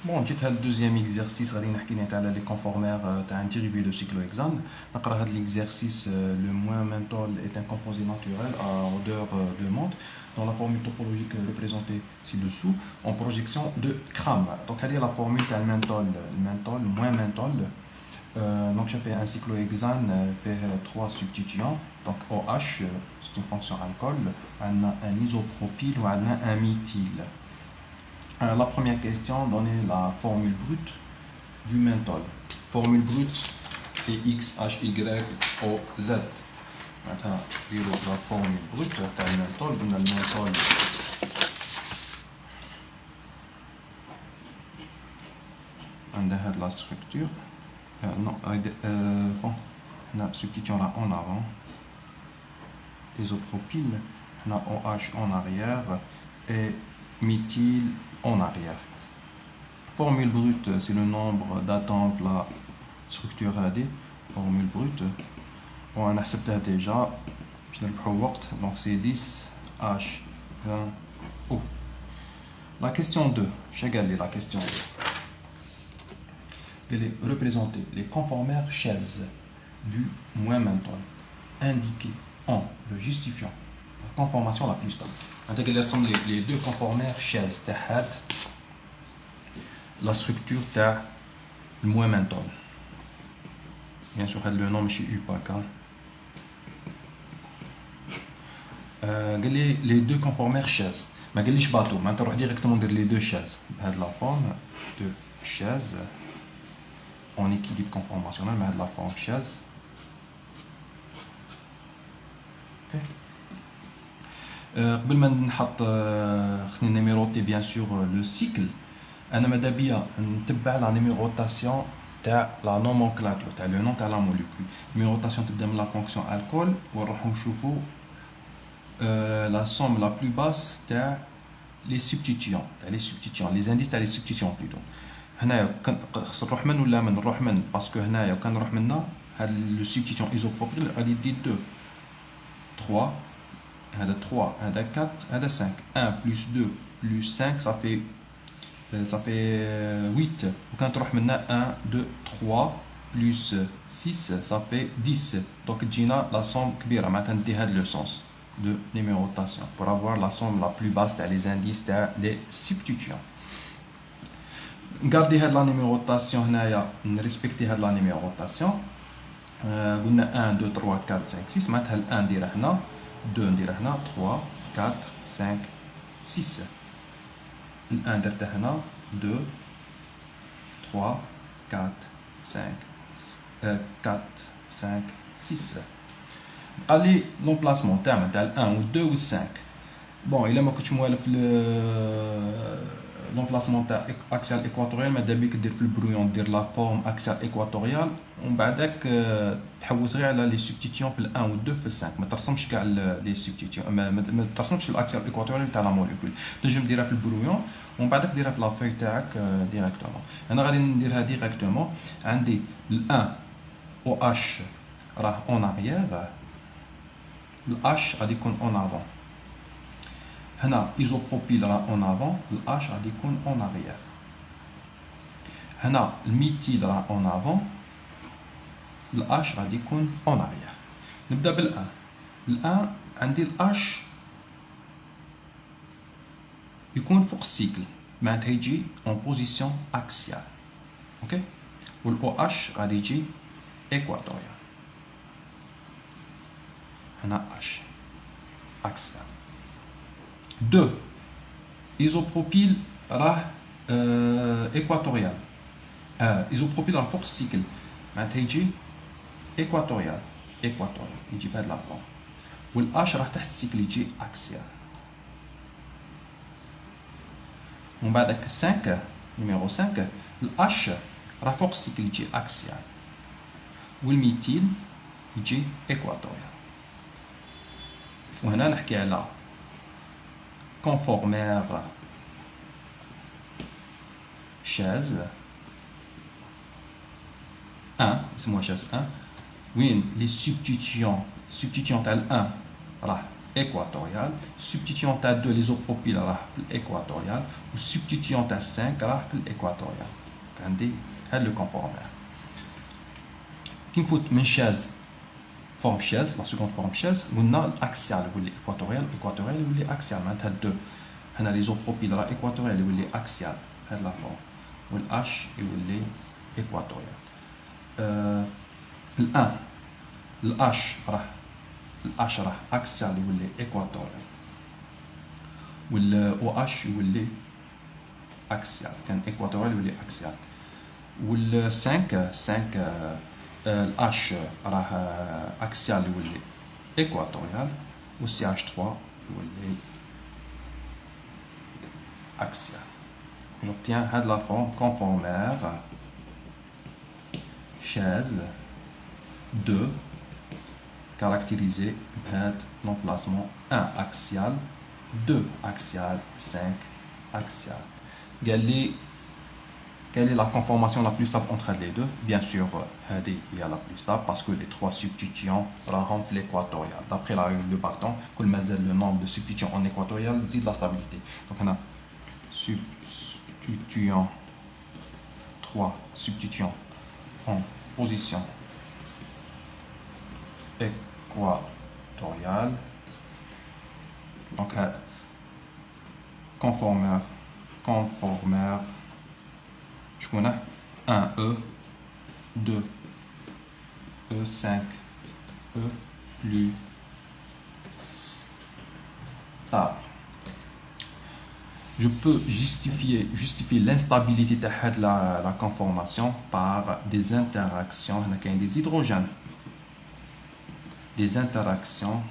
Bon, جيت هاد الدوزيام اكزرسيس غادي نحكي لك على لي كونفورمير تاع ان ديريفي دو cyclohexane. نقرا هاد l'exercice. Le moins mentol est un composé naturel à odeur de menthe dans la formule topologique représentée ci-dessous en projection de Cram. Donc هذه la formule تاع المنتول moins mentol. Donc je fais un cyclohexane fait 3 substituants. Donc OH c'est une fonction alcool, un isopropyl ou un méthyle. La première question, donnez la formule brute du menthol. Formule brute, c'est X, H, Y, O, Z. Maintenant, la formule brute du menthol. On a le menthol. On a la structure. Non, bon, on a substitution là en avant. Isopropyl, on a OH en arrière et méthyle en arrière. Formule brute, c'est le nombre d'atomes de la structure AD. Formule brute. On accepte déjà. Donc c'est 10 H 20 O. La question 2. Regardez la question 2. Elle est représentée les conformères chaises du moins menthol indiqués en le justifiant la conformation la plus stable. Les deux conformères chaises la structure de le moins menthol. Bien sûr, le nom chez UPAC. Les deux conformères chaises. Mais je bateau. Maintenant, on va directement dire les deux chaises. La forme de chaise en équilibre conformationnel, mais la forme chaise. قبل ما نحط خصني نيميروتي بيان سور لو سيكل. انا ماذا بيا نتبع لا نيميروتاسيون تاع لا نومونكلاتور تاع لو نون تاع لا موليكول. نيميروتاسيون تبدا من لا فونكسيون الكول ونروحو نشوفو لا سوم لا بلو باس تاع لي سبستيتيون لي زانديس تاع لي سبستيتيون بلوتو. هنايا خص نروح من ولا من نروح من باسكو هنايا كان نروح منا هاد لو سبستيتيون ايزوبروبيل غادي يدي 2 3 هذا 3 هذا 4 هذا 5. 1 plus 2 plus 5 ça fait 8. وكان تروح منا 1 2 3 plus 6 ça fait 10. donc تجينا لا somme كبيره معناتها ندي هاد لو سونس de numérotation pour avoir la somme la plus basse تاع les indices تاع les substituants. نغاردي هاد لا نيميروطاسيون هنايا نريسبكتي هاد لا نيميروطاسيون. قلنا 1 2 3 4 5 6 معناتها ال 1 نديرها هنا 2 نديرها هنا 3 4 5 6. ال 1 درتها هنا 2 3 4 5 4 5 6. بقى لي لومبلاسمون تاعنا تاع ال 1 و 2 و 5. بون الا ما كنتش موالف لومبلاسمون تاع اكسيال ايكواتوريال ماذا بيك دير في البرويون دير لا فورم اكسيال ايكواتوريال ومن بعدك تحوس غير على لي سبستيتيون في ال 1 و 2 في ال 5. ما ترسمش كاع لي سبستيتيون ما ترسمش الاكسيال ايكواتوريال تاع لا موليكول. تنجم ديرها في البرويون ومن بعدك ديرها في لا فوي تاعك ديريكتومون. انا غادي نديرها ديريكتومون. عندي ال 1 او اش راه اون اريير الاش غادي يكون اون افون. هنا ايزوبروبيل راه اون افون الاش غادي يكون اون اريير. هنا الميثيل راه اون افون الاش غادي يكون اون اريير. نبدا بالان. الان عندي الاش يكون فوق السيكل معناتها يجي اون بوزيسيون اكسيال. اوكي. والاو اش غادي يجي ايكواتوريال. هنا اش اكسيال. 2 ايزوبروبيل راه ايكواتوريال. ايزوبروبيل راه فوق السيكل معناتها يجي ايكواتوريال يجي بهاد لا فورم. والاش راه تحت السيكل يجي اكسيال. ومن بعدك 5 نيميرو 5 الاش راه فوق السيكل يجي اكسيال والميثيل يجي ايكواتوريال. وهنا نحكي على conformère chaise 1 اسمها chaise 1 وين لي substituants تاع ال 1 راه équatorial. Substituant à 2 l'isopropyl راه l'équatorial و substituant à 5 راه l'équatorial. عندي هذا le conformaire. كي نفوت من شاز forme chaise, la seconde forme chaise, on a l'axial ou l'équatorial, équatorial ou l'axial. Maintenant, deux. On a l'isopropyl équatorial ou l'axial. C'est la forme. Ou le H et ou l'équatorial. Le 1, le H, axial ou l'équatorial. Ou le OH ou l'axial. Équatorial ou l'axial. Ou le 5, الH راه axial يولي équatorial و CH3 يولي axial. J'obtiens هاد la forme conformaire chaise 2 caractérisée بهاد l'emplacement 1 axial 2 axial 5 axial. قال لي quelle est la conformation la plus stable entre les deux? Bien sûr, il y a la plus stable parce que les trois substituants rentrent l'équatorial. D'après la règle de Barton, le nombre de substituants en équatorial dit la stabilité. Donc on a substituants, 3 substituants en position équatoriale. Donc conformaire. Je connais 1 E, 2 E, 5 E plus stable. Je peux justifier l'instabilité de la conformation par des interactions, des hydrogènes, des interactions